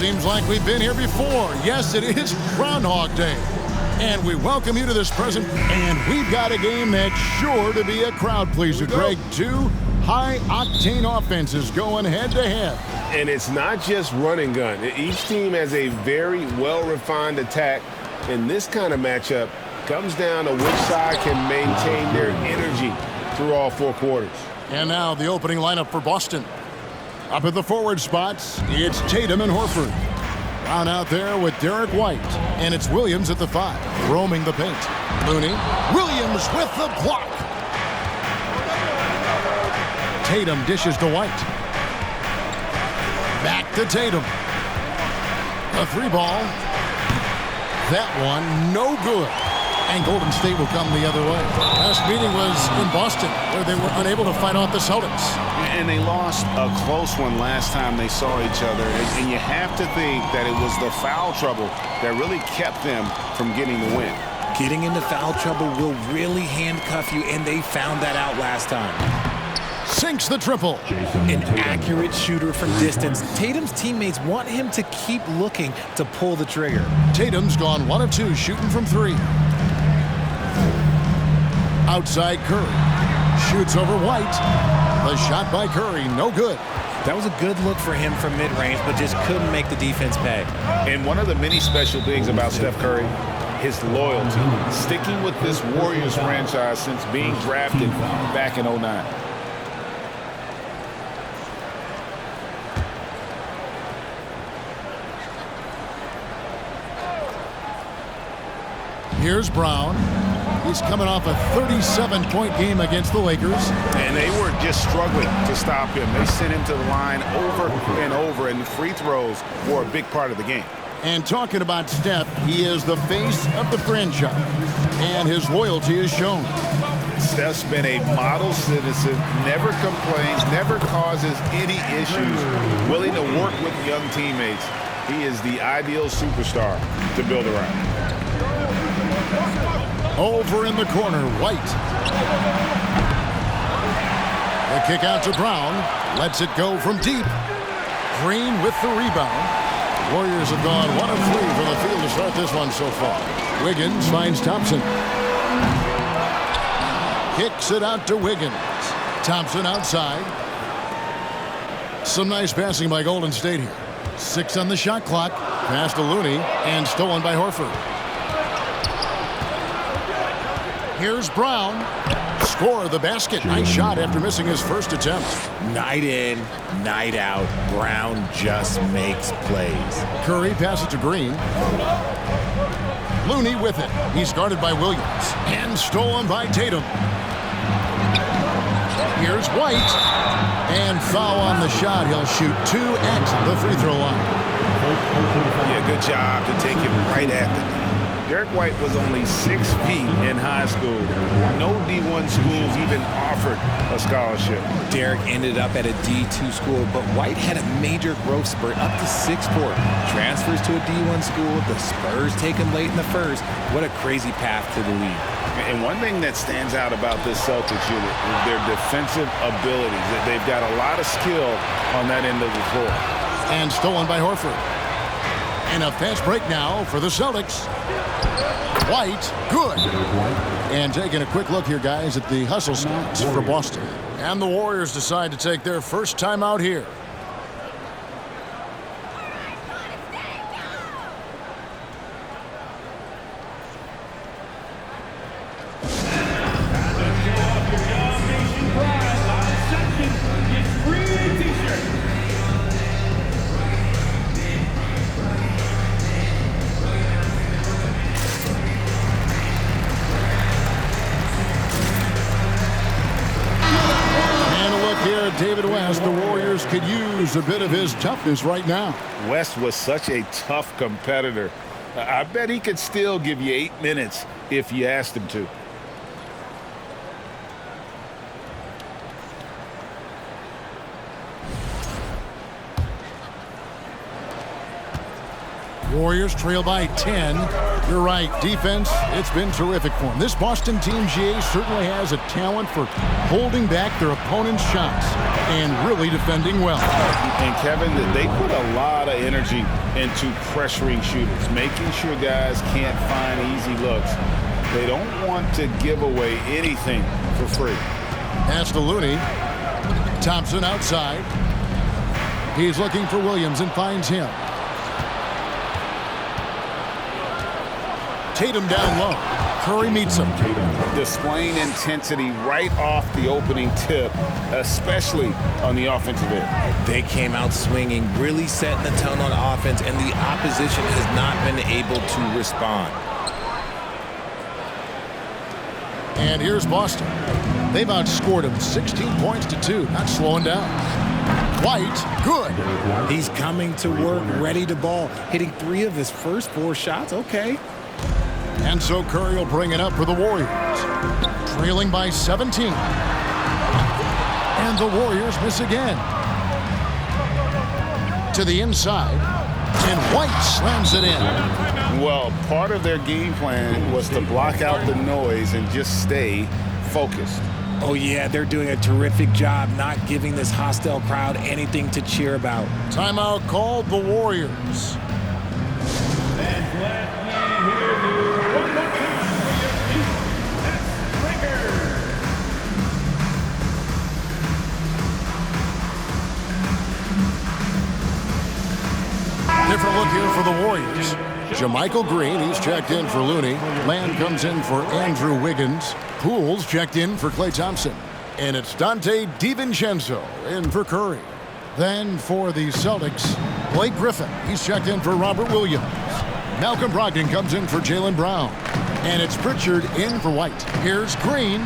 Seems like we've been here before. Yes, it is Groundhog Day. And we welcome you to this present. And we've got a game that's sure to be a crowd pleaser, Greg. Two high-octane offenses going head-to-head. And it's not just run and gun. Each team has a very well-refined attack. And this kind of matchup comes down to which side can maintain their energy through all four quarters. And now the opening lineup for Boston. Up at the forward spots, it's Tatum and Horford. Down out there with Derek White. And it's Williams at the 5, roaming the paint. Looney, Williams with the block. Tatum dishes to White. Back to Tatum. A 3-ball. That one, no good. And Golden State will come the other way. Last meeting was in Boston, where they were unable to fight off the Celtics. And they lost a close one last time they saw each other. And you have to think that it was the foul trouble that really kept them from getting the win. Getting into foul trouble will really handcuff you, and they found that out last time. Sinks the triple. An accurate shooter from distance. Tatum's teammates want him to keep looking to pull the trigger. Tatum's gone 1 of 2 shooting from 3. Outside Curry. Shoots over White. The shot by Curry, no good. That was a good look for him from mid-range, but just couldn't make the defense pay. And one of the many special things about Steph Curry, his loyalty. Sticking with this Warriors franchise since being drafted back in 09. Here's Brown. He's coming off a 37-point game against the Lakers. And they were just struggling to stop him. They sent him to the line over and over, and the free throws were a big part of the game. And talking about Steph, he is the face of the franchise, and his loyalty is shown. Steph's been a model citizen, never complains, never causes any issues, willing to work with young teammates. He is the ideal superstar to build around. Over in the corner, White. The kick out to Brown. Lets it go from deep. Green with the rebound. Warriors have gone 1 of 3 from the field to start this one so far. Wiggins finds Thompson. Kicks it out to Wiggins. Thompson outside. Some nice passing by Golden State here. 6 on the shot clock. Pass to Looney and stolen by Horford. Here's Brown. Score the basket. Nice shot after missing his first attempt. Night in, night out, Brown just makes plays. Curry passes to Green. Looney with it. He's guarded by Williams. And stolen by Tatum. Here's White. And foul on the shot. He'll shoot 2 at the free throw line. Yeah, good job to take him right at the knee. Derek White was only 6 feet in high school. No D1 schools even offered a scholarship. Derek ended up at a D2 school, but White had a major growth spurt up to 6'4". Transfers to a D1 school. The Spurs take him late in the first. What a crazy path to the league. And one thing that stands out about this Celtics unit is their defensive abilities. They've got a lot of skill on that end of the floor. And stolen by Horford. And a fast break now for the Celtics. White, good. And taking a quick look here, guys, at the hustle stats for Boston. And the Warriors decide to take their first time out here. David West, the Warriors could use a bit of his toughness right now. West was such a tough competitor. I bet he could still give you 8 minutes if you asked him to. Warriors trail by 10. You're right, defense, it's been terrific for them. This Boston team, GA, certainly has a talent for holding back their opponent's shots and really defending well. And Kevin, they put a lot of energy into pressuring shooters, making sure guys can't find easy looks. They don't want to give away anything for free. Pass to Looney. Thompson outside. He's looking for Williams and finds him. Tatum down low. Curry meets him. Displaying intensity right off the opening tip, especially on the offensive end. They came out swinging, really setting the tone on offense, and the opposition has not been able to respond. And here's Boston. They've outscored him 16 points to 2. Not slowing down. White, good. He's coming to work, ready to ball, hitting 3 of his first 4 shots. Okay. And so Curry will bring it up for the Warriors. Trailing by 17. And the Warriors miss again. To the inside. And White slams it in. Well, part of their game plan was to block out the noise and just stay focused. Oh, yeah, they're doing a terrific job not giving this hostile crowd anything to cheer about. Timeout called the Warriors. Different look here for the Warriors. JaMychal Green, he's checked in for Looney. Lamb comes in for Andrew Wiggins. Poole's checked in for Klay Thompson. And it's Dante DiVincenzo in for Curry. Then for the Celtics, Blake Griffin. He's checked in for Robert Williams. Malcolm Brogdon comes in for Jaylen Brown. And it's Pritchard in for White. Here's Green.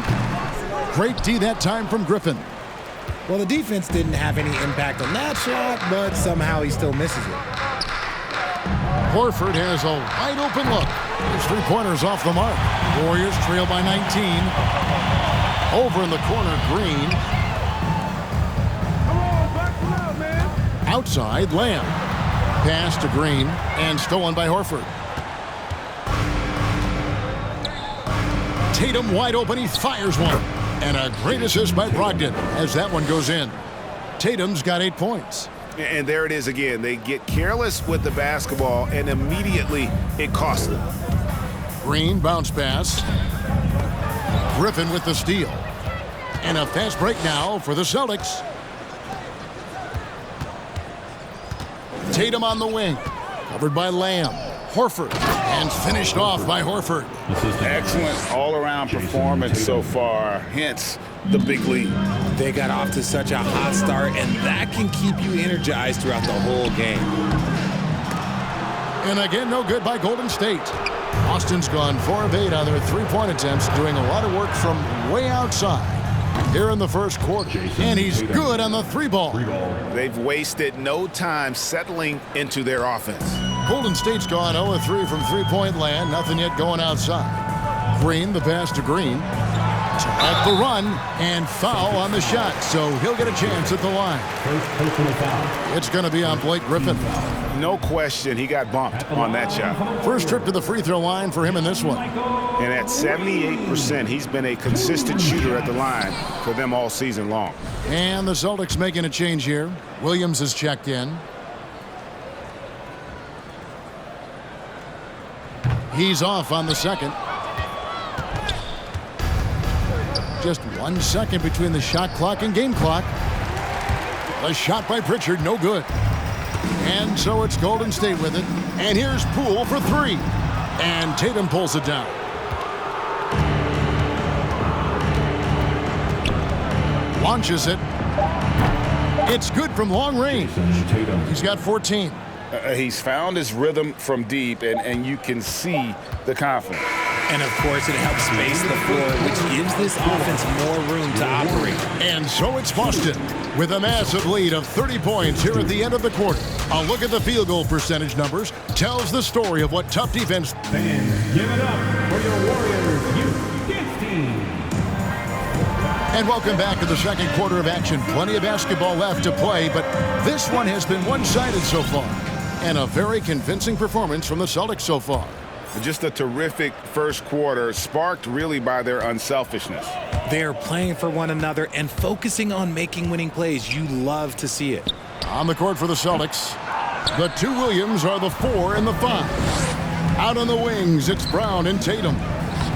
Great D that time from Griffin. Well, the defense didn't have any impact on that shot, but somehow he still misses it. Horford has a wide open look. His 3-pointers off the mark. Warriors trail by 19. Over in the corner, Green. Outside, Lamb. Pass to Green and stolen by Horford. Tatum wide open, he fires one. And a great assist by Brogdon as that one goes in. Tatum's got 8 points. And there it is again. They get careless with the basketball, and immediately it costs them. Green bounce pass. Griffin with the steal. And a fast break now for the Celtics. Tatum on the wing. Covered by Lamb. Horford. And finished off by Horford. Excellent all-around performance so far, hence the big lead. They got off to such a hot start, and that can keep you energized throughout the whole game. And again, no good by Golden State. Boston's gone 4 of 8 on their 3-point attempts, doing a lot of work from way outside here in the first quarter. And he's good on the 3-ball. They've wasted no time settling into their offense. Golden State's gone 0-3 from 3-point land. Nothing yet going outside. Green, the pass to Green. Off the run and foul on the shot, so he'll get a chance at the line. It's going to be on Blake Griffin. No question, he got bumped on that shot. First trip to the free throw line for him in this one. And at 78%, he's been a consistent shooter at the line for them all season long. And the Celtics making a change here. Williams is checked in. He's off on the second. Just 1 second between the shot clock and game clock. A shot by Pritchard, no good. And so it's Golden State with it. And here's Poole for 3. And Tatum pulls it down. Launches it. It's good from long range. He's got 14. He's found his rhythm from deep, and you can see the confidence. And, of course, it helps space the floor, which gives this offense more room to operate. And so it's Boston with a massive lead of 30 points here at the end of the quarter. A look at the field goal percentage numbers tells the story of what tough defense. Fans, give it up for your Warriors Youth Kids team. And welcome back to the second quarter of action. Plenty of basketball left to play, but this one has been one-sided so far. And a very convincing performance from the Celtics so far. Just a terrific first quarter, sparked really by their unselfishness. They're playing for one another and focusing on making winning plays. You love to see it. On the court for the Celtics, the two Williams are the 4 and the 5. Out on the wings, it's Brown and Tatum.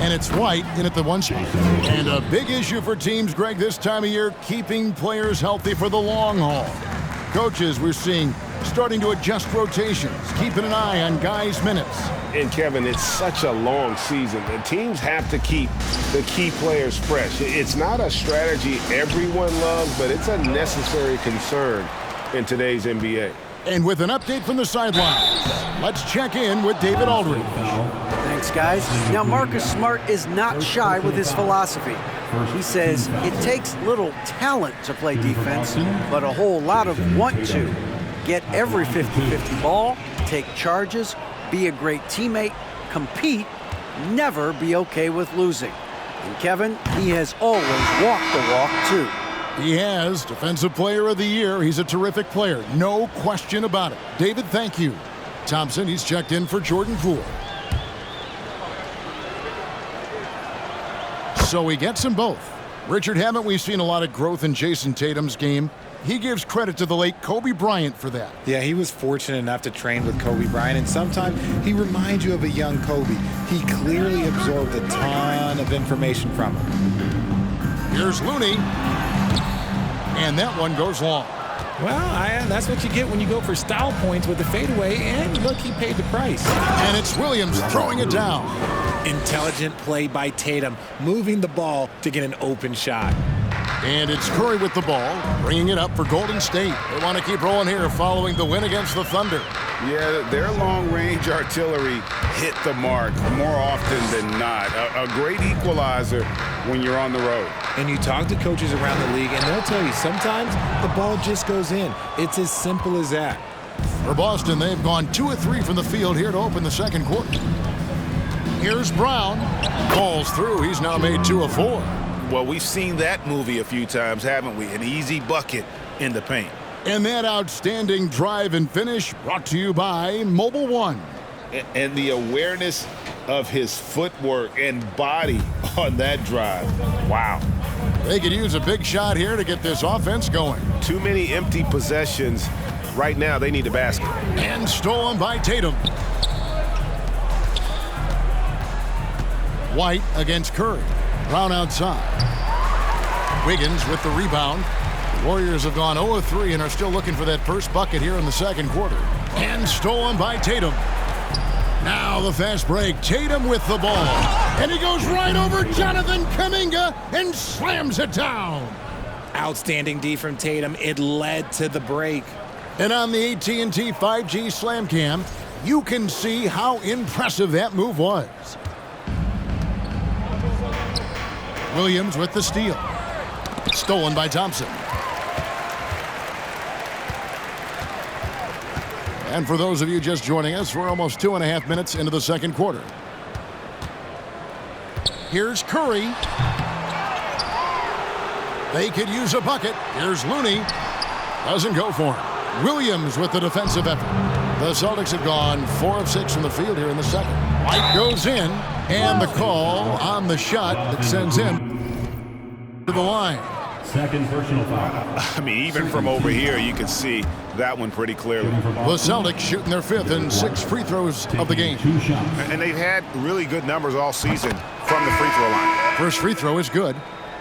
And it's White in at the 1 spot. And a big issue for teams, Greg, this time of year, keeping players healthy for the long haul. Coaches, we're seeing, starting to adjust rotations, keeping an eye on guys' minutes. And, Kevin, it's such a long season. The teams have to keep the key players fresh. It's not a strategy everyone loves, but it's a necessary concern in today's NBA. And with an update from the sidelines, let's check in with David Aldridge. Thanks, guys. Now, Marcus Smart is not shy with his philosophy. He says it takes little talent to play defense, but a whole lot of want to. Get every 50-50 ball, take charges, be a great teammate, compete, never be okay with losing. And Kevin, he has always walked the walk, too. He has. Defensive Player of the Year. He's a terrific player. No question about it. David, thank you. Thompson, he's checked in for Jordan Poole. So he gets them both. Richard, haven't we seen a lot of growth in Jason Tatum's game? He gives credit to the late Kobe Bryant for that. Yeah, he was fortunate enough to train with Kobe Bryant, and sometimes he reminds you of a young Kobe. He clearly absorbed a ton of information from him. Here's Looney. And that one goes long. Well, that's what you get when you go for style points with the fadeaway, and look, he paid the price. And it's Williams throwing it down. Intelligent play by Tatum, moving the ball to get an open shot. And it's Curry with the ball, bringing it up for Golden State. They want to keep rolling here following the win against the Thunder. Yeah, their long-range artillery hit the mark more often than not. A great equalizer when you're on the road. And you talk to coaches around the league, and they'll tell you sometimes the ball just goes in. It's as simple as that. For Boston, they've gone 2 of 3 from the field here to open the second quarter. Here's Brown. Falls through. He's now made 2 of 4. Well, we've seen that movie a few times, haven't we? An easy bucket in the paint. And that outstanding drive and finish brought to you by Mobile One. And the awareness of his footwork and body on that drive. Wow. They could use a big shot here to get this offense going. Too many empty possessions. Right now, they need a basket. And stolen by Tatum. White against Curry. Brown outside. Wiggins with the rebound. The Warriors have gone 0 of 3 and are still looking for that first bucket here in the second quarter. And stolen by Tatum. Now the fast break. Tatum with the ball. And he goes right over Jonathan Kuminga and slams it down. Outstanding D from Tatum. It led to the break. And on the AT&T 5G Slam Cam, you can see how impressive that move was. Williams with the steal. Stolen by Thompson. And for those of you just joining us, we're almost 2.5 minutes into the second quarter. Here's Curry. They could use a bucket. Here's Looney. Doesn't go for him. Williams with the defensive effort. The Celtics have gone 4 of 6 from the field here in the second. White goes in, and the call on the shot that sends him to the line. Second personal foul. I mean, even from over here, you can see that one pretty clearly. The Celtics shooting their 5th and 6th free throws of the game. 2 shots. And they've had really good numbers all season from the free throw line. First free throw is good.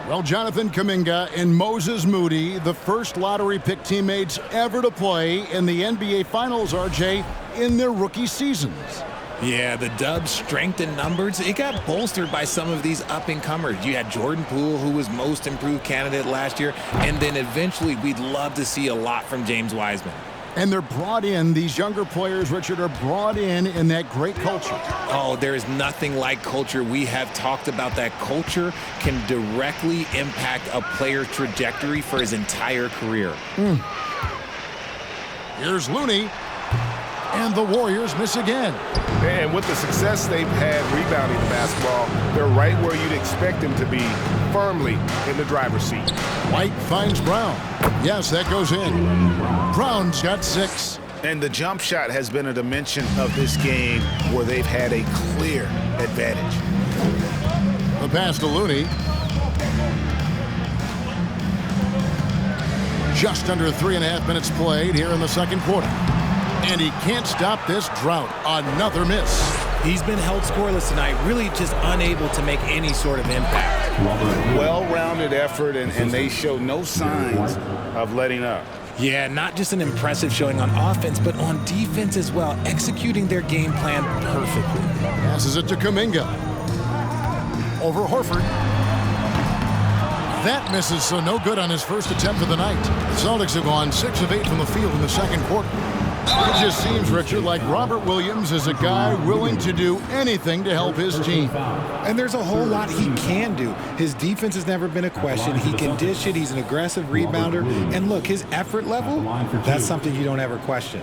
Well, Jonathan Kuminga and Moses Moody, the first lottery pick teammates ever to play in the NBA Finals, RJ, in their rookie seasons. Yeah, the Dubs' strength in numbers, it got bolstered by some of these up-and-comers. You had Jordan Poole, who was most improved candidate last year, and then eventually we'd love to see a lot from James Wiseman. And they're brought in, these younger players, Richard, are brought in that great culture. Oh, there is nothing like culture. We have talked about that culture can directly impact a player's trajectory for his entire career. Here's Looney. And the Warriors miss again. And with the success they've had rebounding the basketball, they're right where you'd expect them to be, firmly in the driver's seat. White finds Brown. Yes, that goes in. Brown's got 6. And the jump shot has been a dimension of this game where they've had a clear advantage. The pass to Looney. Just under 3.5 minutes played here in the second quarter. And he can't stop this drought. Another miss. He's been held scoreless tonight, really just unable to make any sort of impact. Well-rounded effort, and they show no signs of letting up. Yeah, not just an impressive showing on offense, but on defense as well, executing their game plan perfectly. Passes it to Kuminga. Over Horford. That misses, so no good on his first attempt of the night. The Celtics have gone 6 of 8 from the field in the second quarter. It just seems, Richard, like Robert Williams is a guy willing to do anything to help his team. And there's a whole lot he can do. His defense has never been a question. He can dish it. He's an aggressive rebounder. And look, his effort level, that's something you don't ever question.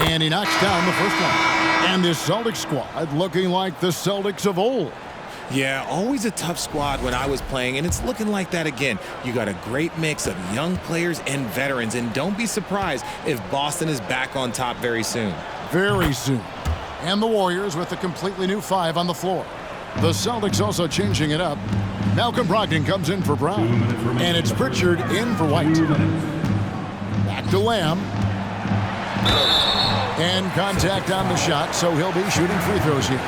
And he knocks down the first one. And this Celtics squad looking like the Celtics of old. Yeah, always a tough squad when I was playing, and it's looking like that again. You got a great mix of young players and veterans, and don't be surprised if Boston is back on top very soon. Very soon. And the Warriors with a completely new 5 on the floor. The Celtics also changing it up. Malcolm Brogdon comes in for Brown. And it's Pritchard in for White. Back to Lamb. And contact on the shot, so he'll be shooting free throws here.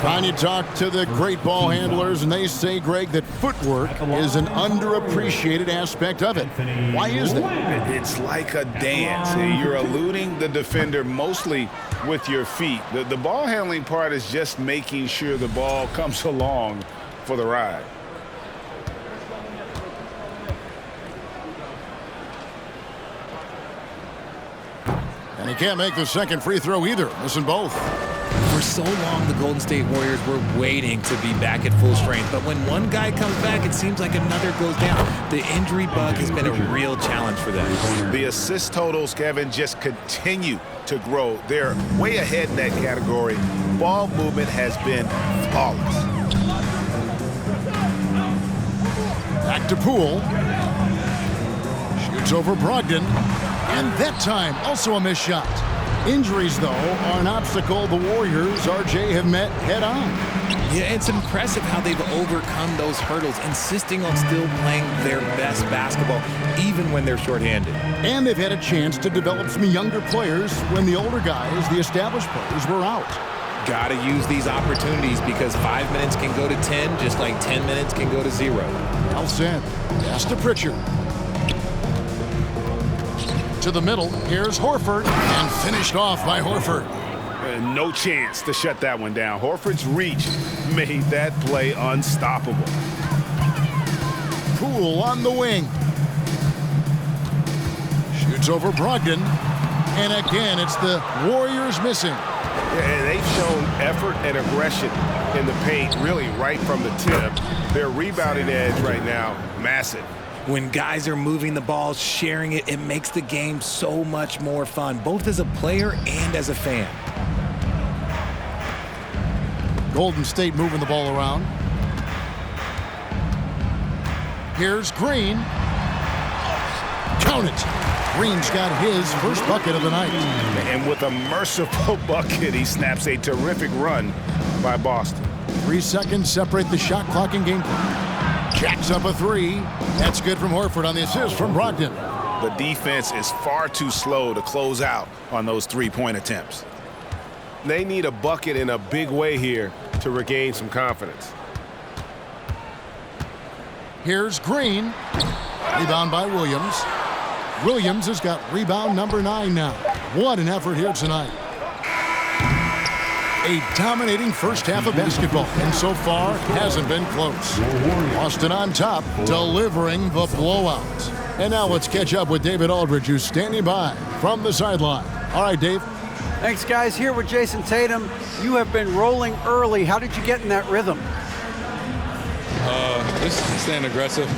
And you talk to the great ball handlers, and they say, Greg, that footwork is an underappreciated aspect of it. Why is that? It's like a dance. You're eluding the defender mostly with your feet. The ball handling part is just making sure the ball comes along for the ride. And he can't make the second free throw either, missing both. For so long, the Golden State Warriors were waiting to be back at full strength. But when one guy comes back, it seems like another goes down. The injury bug has been a real challenge for them. The assist totals, Kevin, just continue to grow. They're way ahead in that category. Ball movement has been flawless. Back to Poole. Shoots over Brogdon. And that time, also a missed shot. Injuries, though, are an obstacle the Warriors, RJ, have met head-on. Yeah, it's impressive how they've overcome those hurdles, insisting on still playing their best basketball, even when they're shorthanded. And they've had a chance to develop some younger players when the older guys, the established players, were out. Got to use these opportunities because 5 minutes can go to 10, just like 10 minutes can go to 0. Well said. Pass to Pritchard. To the middle, here's Horford, and finished off by Horford. No chance to shut that one down. Horford's reach made that play unstoppable. Poole on the wing. Shoots over Brogdon. And again, it's the Warriors missing. Yeah, they've shown effort and aggression in the paint, really right from the tip. Their rebounding edge right now, massive. When guys are moving the ball, sharing it, it makes the game so much more fun, both as a player and as a fan. Golden State moving the ball around. Here's Green. Count it. Green's got his first bucket of the night. And with a merciful bucket, he snaps a terrific run by Boston. 3 seconds separate the shot clock and game plan. Jacks up a 3. That's good from Horford on the assist from Brogdon. The defense is far too slow to close out on those three-point attempts. They need a bucket in a big way here to regain some confidence. Here's Green. Rebound by Williams. Williams has got rebound number 9 now. What an effort here tonight. A dominating first half of basketball, and so far hasn't been close. Boston on top, delivering the blowout. And now let's catch up with David Aldridge, who's standing by from the sideline. All right, Dave. Thanks, guys. Here with Jason Tatum. You have been rolling early. How did you get in that rhythm? Just staying aggressive.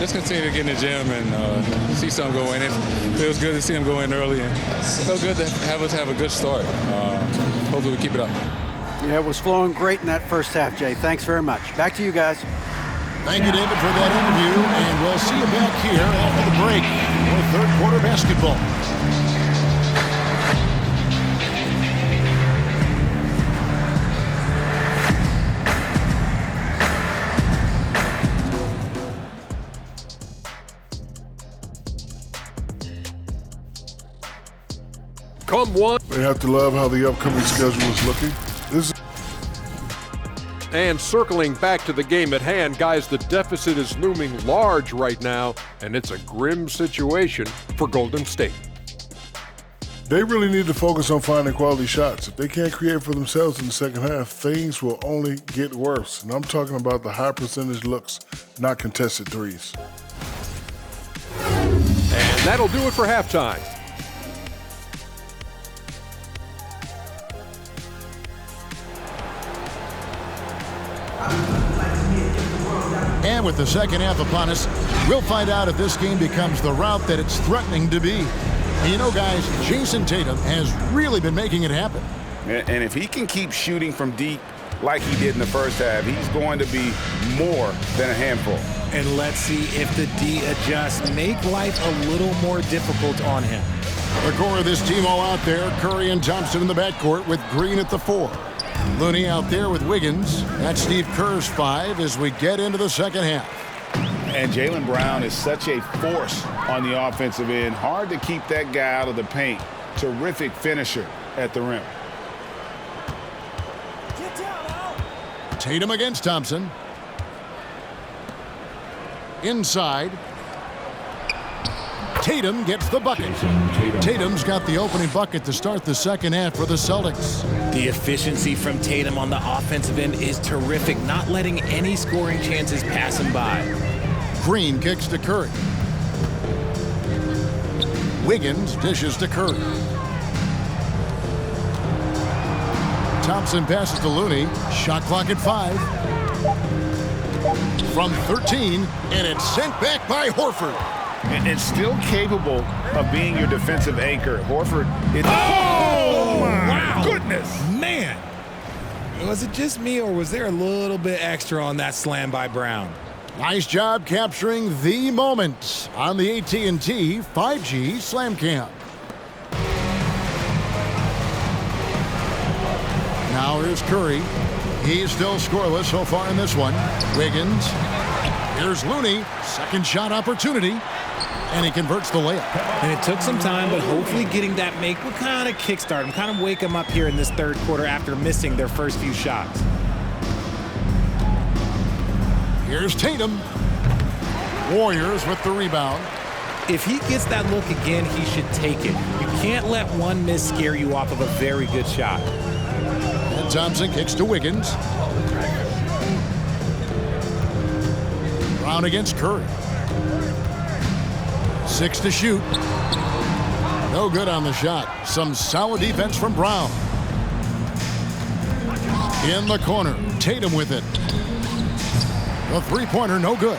Just continue to get in the gym and see something go in. It feels good to see him go in early, and it feels good to have us have a good start. Hopefully we keep it up. Yeah, it was flowing great in that first half, Jay. Thanks very much. Back to you guys. Thank you, David, for that interview, and we'll see you back here after the break for third quarter basketball. They have to love how the upcoming schedule is looking. And circling back to the game at hand, guys, the deficit is looming large right now, and it's a grim situation for Golden State. They really need to focus on finding quality shots. If they can't create for themselves in the second half, things will only get worse. And I'm talking about the high percentage looks, not contested threes. And that'll do it for halftime. And with the second half upon us, we'll find out if this game becomes the route that it's threatening to be. And you know, guys, Jason Tatum has really been making it happen. And if he can keep shooting from deep like he did in the first half, he's going to be more than a handful. And let's see if the D adjusts, make life a little more difficult on him. The core of this team all out there, Curry and Thompson in the backcourt with Green at the 4. Looney out there with Wiggins. That's Steve Kerr's 5 as we get into the second half. And Jaylen Brown is such a force on the offensive end. Hard to keep that guy out of the paint. Terrific finisher at the rim. Tatum against Thompson. Inside. Tatum gets the bucket. Tatum's got the opening bucket to start the second half for the Celtics. The efficiency from Tatum on the offensive end is terrific, not letting any scoring chances pass him by. Green kicks to Curry. Wiggins dishes to Curry. Thompson passes to Looney. Shot clock at 5. From 13, and it's sent back by Horford. And still capable of being your defensive anchor. Horford. Oh, my wow. goodness. Man. Was it just me, or was there a little bit extra on that slam by Brown? Nice job capturing the moment on the AT&T 5G Slam Cam. Now here's Curry. He's still scoreless so far in this one. Wiggins. Here's Looney. Second shot opportunity. And he converts the layup. And it took some time, but hopefully getting that make will kind of kickstart him, kind of wake him up here in this third quarter after missing their first few shots. Here's Tatum. Warriors with the rebound. If he gets that look again, he should take it. You can't let one miss scare you off of a very good shot. And Thompson kicks to Wiggins. Brown against Curry. 6 to shoot. No good on the shot. Some solid defense from Brown. In the corner, Tatum with it. The three-pointer, no good.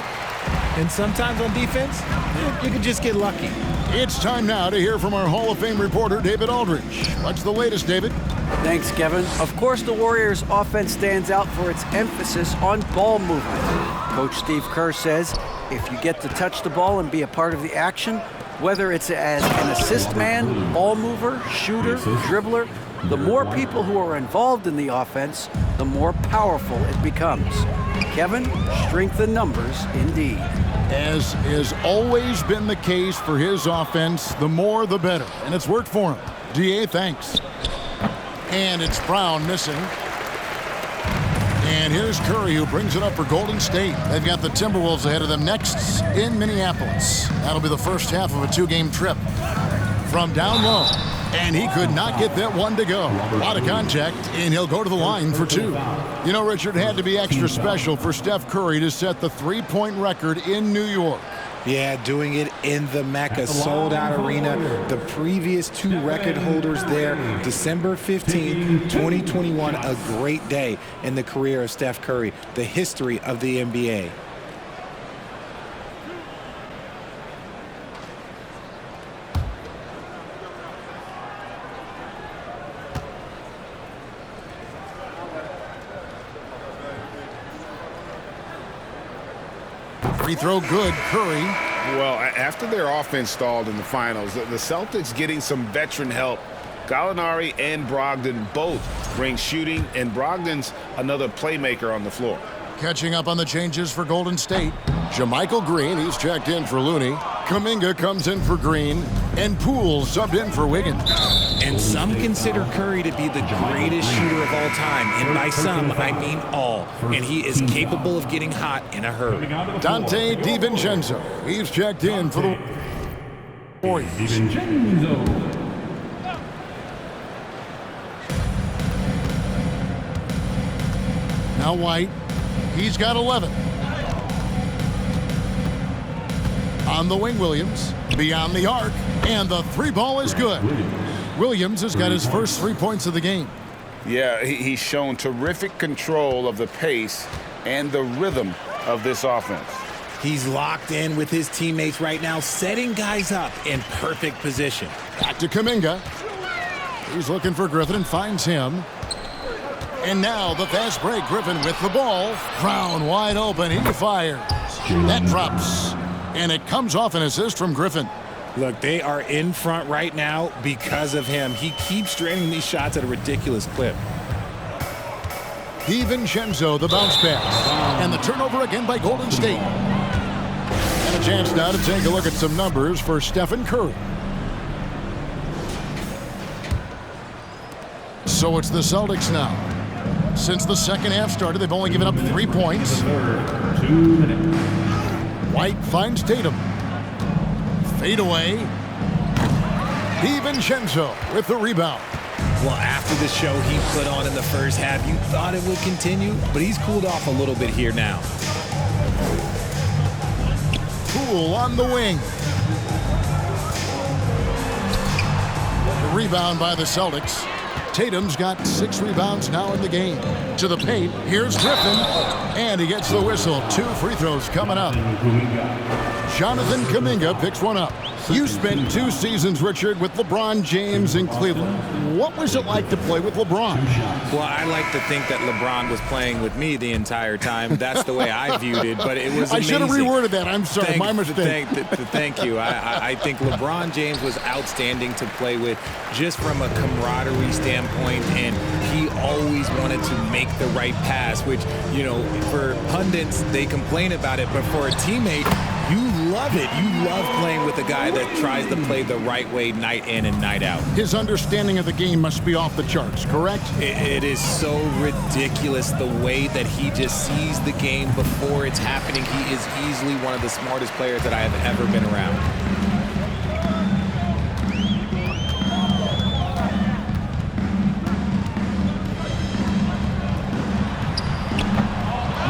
And sometimes on defense, you can just get lucky. It's time now to hear from our Hall of Fame reporter, David Aldridge. What's the latest, David? Thanks, Kevin. Of course, the Warriors' offense stands out for its emphasis on ball movement. Coach Steve Kerr says, if you get to touch the ball and be a part of the action, whether it's as an assist man, ball mover, shooter, dribbler, the more people who are involved in the offense, the more powerful it becomes. Kevin, strength in numbers indeed. As has always been the case for his offense, the more the better. And it's worked for him. DA, thanks. And it's Brown missing. And here's Curry, who brings it up for Golden State. They've got the Timberwolves ahead of them next in Minneapolis. That'll be the first half of a two-game trip. From down low. And he could not get that one to go. A lot of contact, and he'll go to the line for 2. You know, Richard, it had to be extra special for Steph Curry to set the three-point record in New York. Yeah, doing it in the Mecca, sold-out arena. The previous 2 record holders there, December 15, 2021, a great day in the career of Steph Curry, the history of the NBA. Free throw good, Curry. Well, after their offense stalled in the finals, the Celtics getting some veteran help. Gallinari and Brogdon both bring shooting, and Brogdon's another playmaker on the floor. Catching up on the changes for Golden State. JaMychal Green, he's checked in for Looney. Kuminga comes in for Green. And Poole subbed in for Wiggins. And some consider Curry to be the greatest shooter of all time. And by some, I mean all. And he is capable of getting hot in a hurry. Dante DiVincenzo, he's checked in for the Warriors. Now White, he's got 11. On the wing, Williams, beyond the arc, and the three ball is good. Williams has got his first 3 points of the game. Yeah, he's shown terrific control of the pace and the rhythm of this offense. He's locked in with his teammates right now, setting guys up in perfect position. Back to Kuminga. He's looking for Griffin and finds him. And now the fast break. Griffin with the ball. Brown wide open. He fires. That drops. And it comes off an assist from Griffin. Look, they are in front right now because of him. He keeps draining these shots at a ridiculous clip. DiVincenzo, the bounce pass. And the turnover again by Golden State. And a chance now to take a look at some numbers for Stephen Curry. So it's the Celtics now. Since the second half started, they've only given up 3 points. White finds Tatum. Fade away. DiVincenzo with the rebound. Well, after the show he put on in the first half, you thought it would continue, but he's cooled off a little bit here now. Poole on the wing. The rebound by the Celtics. Tatum's got 6 rebounds now in the game. To the paint, here's Griffin, and he gets the whistle. 2 free throws coming up. Jonathan Kuminga picks one up. You spent 2 seasons, Richard, with LeBron James in Cleveland. What was it like to play with LeBron? Well, I like to think that LeBron was playing with me the entire time. That's the way I viewed it, but it was amazing. I should have reworded that. I'm sorry, my mistake. Thank you. I think LeBron James was outstanding to play with just from a camaraderie standpoint, and he always wanted to make the right pass, which, you know, for pundits, they complain about it, but for a teammate, you love it. You love playing with a guy that tries to play the right way night in and night out. His understanding of the game must be off the charts, correct? It is so ridiculous the way that he just sees the game before it's happening. He is easily one of the smartest players that I have ever been around.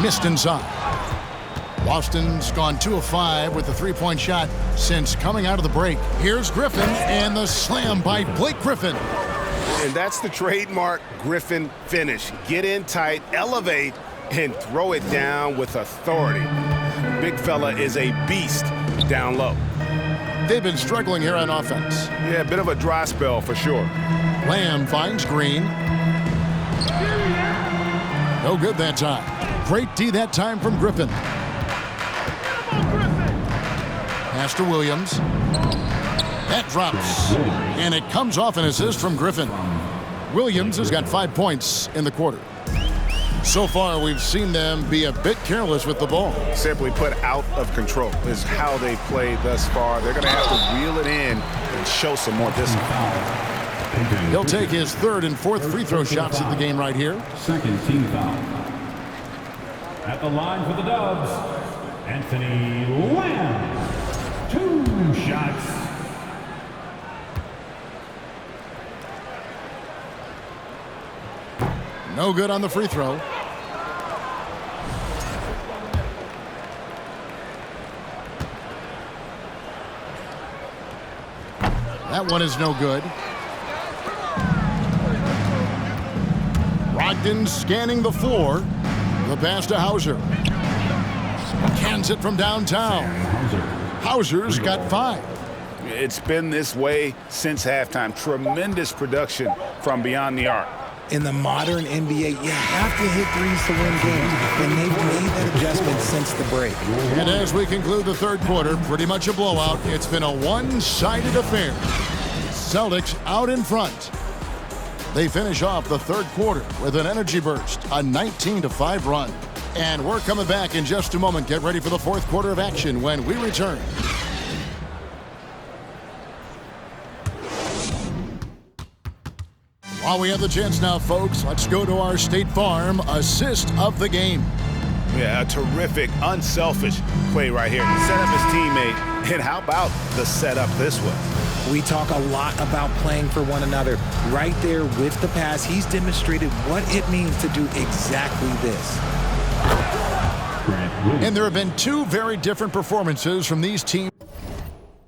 Missed inside. Boston's gone 2 of 5 with the 3-point shot since coming out of the break. Here's Griffin, and the slam by Blake Griffin. And that's the trademark Griffin finish. Get in tight, elevate, and throw it down with authority. Big fella is a beast down low. They've been struggling here on offense. Yeah, a bit of a dry spell for sure. Lamb finds Green. No good that time. Great D that time from Griffin. Pass to Williams. That drops. And it comes off an assist from Griffin. Williams has got 5 points in the quarter. So far, we've seen them be a bit careless with the ball. Simply put, out of control is how they played thus far. They're going to have to reel it in and show some more discipline. He'll take his 3rd and 4th free throw shots of the game right here. Second team foul. At the line for the Dubs, Anthony Lamb. 2 shots. No good on the free throw. That one is no good. Brogdon scanning the floor. The pass to Hauser. Cans it from downtown. Hauser's got 5. It's been this way since halftime. Tremendous production from beyond the arc. In the modern NBA, you have to hit threes to win games, and they've made that adjustment since the break. And as we conclude the third quarter, pretty much a blowout. It's been a one-sided affair. Celtics out in front. They finish off the third quarter with an energy burst, a 19-5 run. And we're coming back in just a moment. Get ready for the fourth quarter of action when we return. While we have the chance now, folks, let's go to our State Farm assist of the game. Yeah, a terrific, unselfish play right here. Set up his teammate, and how about the setup this way? We talk a lot about playing for one another. Right there with the pass, he's demonstrated what it means to do exactly this. And there have been two very different performances from these teams.